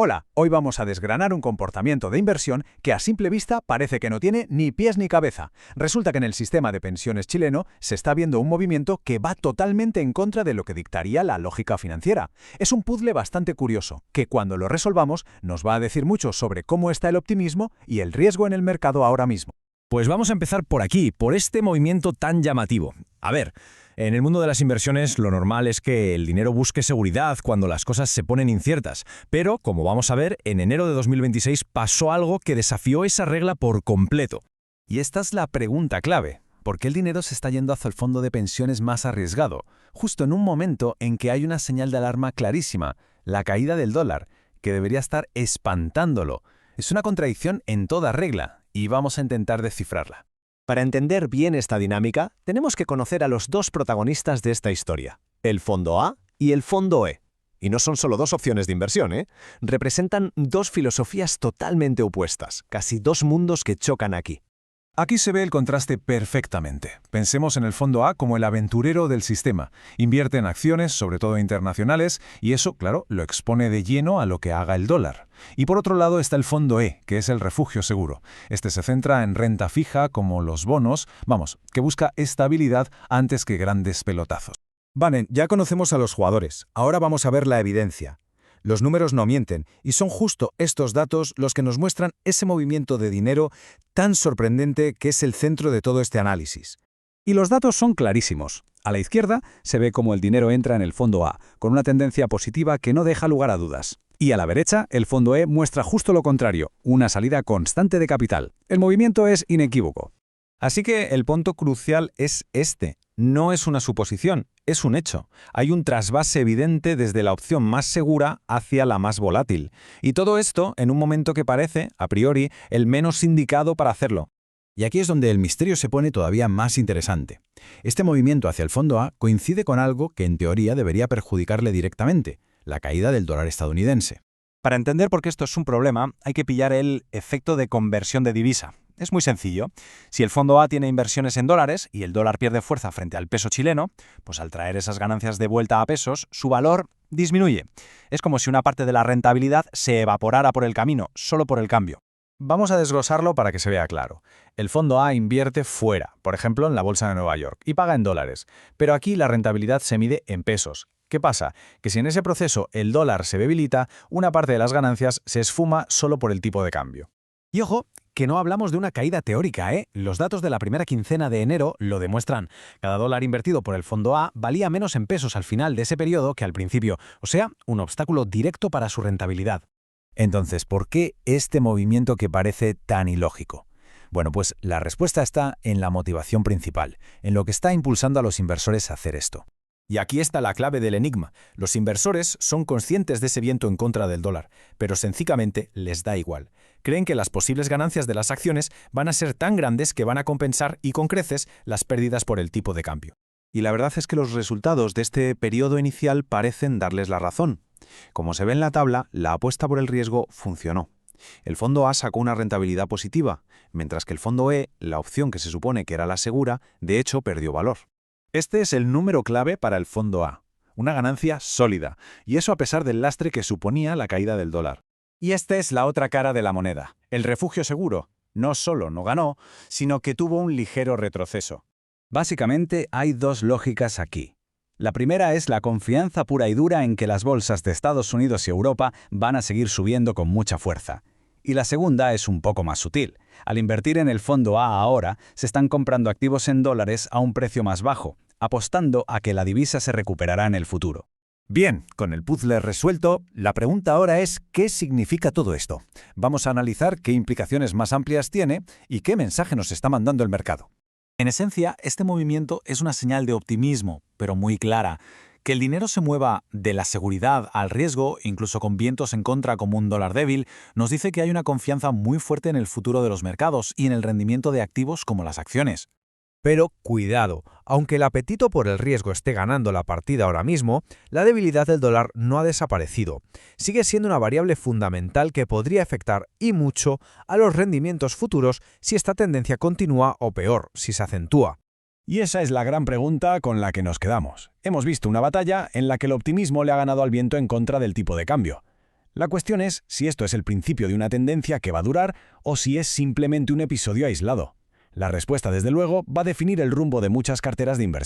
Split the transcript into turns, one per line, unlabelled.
Hola, hoy vamos a desgranar un comportamiento de inversión que a simple vista parece que no tiene ni pies ni cabeza. Resulta que en el sistema de pensiones chileno se está viendo un movimiento que va totalmente en contra de lo que dictaría la lógica financiera. Es un puzzle bastante curioso, que cuando lo resolvamos nos va a decir mucho sobre cómo está el optimismo y el riesgo en el mercado ahora mismo.
Pues vamos a empezar por aquí, por este movimiento tan llamativo. A ver, en el mundo de las inversiones lo normal es que el dinero busque seguridad cuando las cosas se ponen inciertas, pero, como vamos a ver, en enero de 2026 pasó algo que desafió esa regla por completo.
Y esta es la pregunta clave. ¿Por qué el dinero se está yendo hacia el fondo de pensiones más arriesgado? Justo en un momento en que hay una señal de alarma clarísima, la caída del dólar, que debería estar espantándolo. Es una contradicción en toda regla, y vamos a intentar descifrarla.
Para entender bien esta dinámica, tenemos que conocer a los dos protagonistas de esta historia, el fondo A y el fondo E. Y no son solo dos opciones de inversión, ¿eh? Representan dos filosofías totalmente opuestas, casi dos mundos que chocan aquí.
Aquí se ve el contraste perfectamente. Pensemos en el fondo A como el aventurero del sistema. Invierte en acciones, sobre todo internacionales, y eso, claro, lo expone de lleno a lo que haga el dólar. Y por otro lado está el fondo E, que es el refugio seguro. Este se centra en renta fija, como los bonos, que busca estabilidad antes que grandes pelotazos.
Vale, ya conocemos a los jugadores. Ahora vamos a ver la evidencia. Los números no mienten, y son justo estos datos los que nos muestran ese movimiento de dinero tan sorprendente que es el centro de todo este análisis.
Y los datos son clarísimos. A la izquierda se ve cómo el dinero entra en el fondo A, con una tendencia positiva que no deja lugar a dudas. Y a la derecha, el fondo E muestra justo lo contrario, una salida constante de capital. El movimiento es inequívoco.
Así que el punto crucial es este. No es una suposición, es un hecho. Hay un trasvase evidente desde la opción más segura hacia la más volátil. Y todo esto en un momento que parece, a priori, el menos indicado para hacerlo.
Y aquí es donde el misterio se pone todavía más interesante. Este movimiento hacia el fondo A coincide con algo que en teoría debería perjudicarle directamente, la caída del dólar estadounidense.
Para entender por qué esto es un problema, hay que pillar el efecto de conversión de divisa. Es muy sencillo. Si el fondo A tiene inversiones en dólares y el dólar pierde fuerza frente al peso chileno, pues al traer esas ganancias de vuelta a pesos, su valor disminuye. Es como si una parte de la rentabilidad se evaporara por el camino, solo por el cambio.
Vamos a desglosarlo para que se vea claro. El fondo A invierte fuera, por ejemplo en la bolsa de Nueva York, y paga en dólares. Pero aquí la rentabilidad se mide en pesos. ¿Qué pasa? Que si en ese proceso el dólar se debilita, una parte de las ganancias se esfuma solo por el tipo de cambio.
Y ojo, que no hablamos de una caída teórica, ¿eh? Los datos de la primera quincena de enero lo demuestran. Cada dólar invertido por el fondo A valía menos en pesos al final de ese periodo que al principio, o sea, un obstáculo directo para su rentabilidad.
Entonces, ¿por qué este movimiento que parece tan ilógico? Bueno, pues la respuesta está en la motivación principal, en lo que está impulsando a los inversores a hacer esto.
Y aquí está la clave del enigma. Los inversores son conscientes de ese viento en contra del dólar, pero sencillamente les da igual. Creen que las posibles ganancias de las acciones van a ser tan grandes que van a compensar, y con creces, las pérdidas por el tipo de cambio.
Y la verdad es que los resultados de este periodo inicial parecen darles la razón. Como se ve en la tabla, la apuesta por el riesgo funcionó. El fondo A sacó una rentabilidad positiva, mientras que el fondo E, la opción que se supone que era la segura, de hecho perdió valor. Este es el número clave para el fondo A, una ganancia sólida, y eso a pesar del lastre que suponía la caída del dólar.
Y esta es la otra cara de la moneda. El refugio seguro no solo no ganó, sino que tuvo un ligero retroceso. Básicamente hay dos lógicas aquí. La primera es la confianza pura y dura en que las bolsas de Estados Unidos y Europa van a seguir subiendo con mucha fuerza. Y la segunda es un poco más sutil. Al invertir en el fondo A ahora, se están comprando activos en dólares a un precio más bajo, apostando a que la divisa se recuperará en el futuro.
Bien, con el puzzle resuelto, la pregunta ahora es ¿qué significa todo esto? Vamos a analizar qué implicaciones más amplias tiene y qué mensaje nos está mandando el mercado.
En esencia, este movimiento es una señal de optimismo, pero muy clara. Que el dinero se mueva de la seguridad al riesgo, incluso con vientos en contra como un dólar débil, nos dice que hay una confianza muy fuerte en el futuro de los mercados y en el rendimiento de activos como las acciones.
Pero cuidado, aunque el apetito por el riesgo esté ganando la partida ahora mismo, la debilidad del dólar no ha desaparecido. Sigue siendo una variable fundamental que podría afectar y mucho a los rendimientos futuros si esta tendencia continúa o peor, si se acentúa.
Y esa es la gran pregunta con la que nos quedamos. Hemos visto una batalla en la que el optimismo le ha ganado al viento en contra del tipo de cambio. La cuestión es si esto es el principio de una tendencia que va a durar o si es simplemente un episodio aislado. La respuesta, desde luego, va a definir el rumbo de muchas carteras de inversión.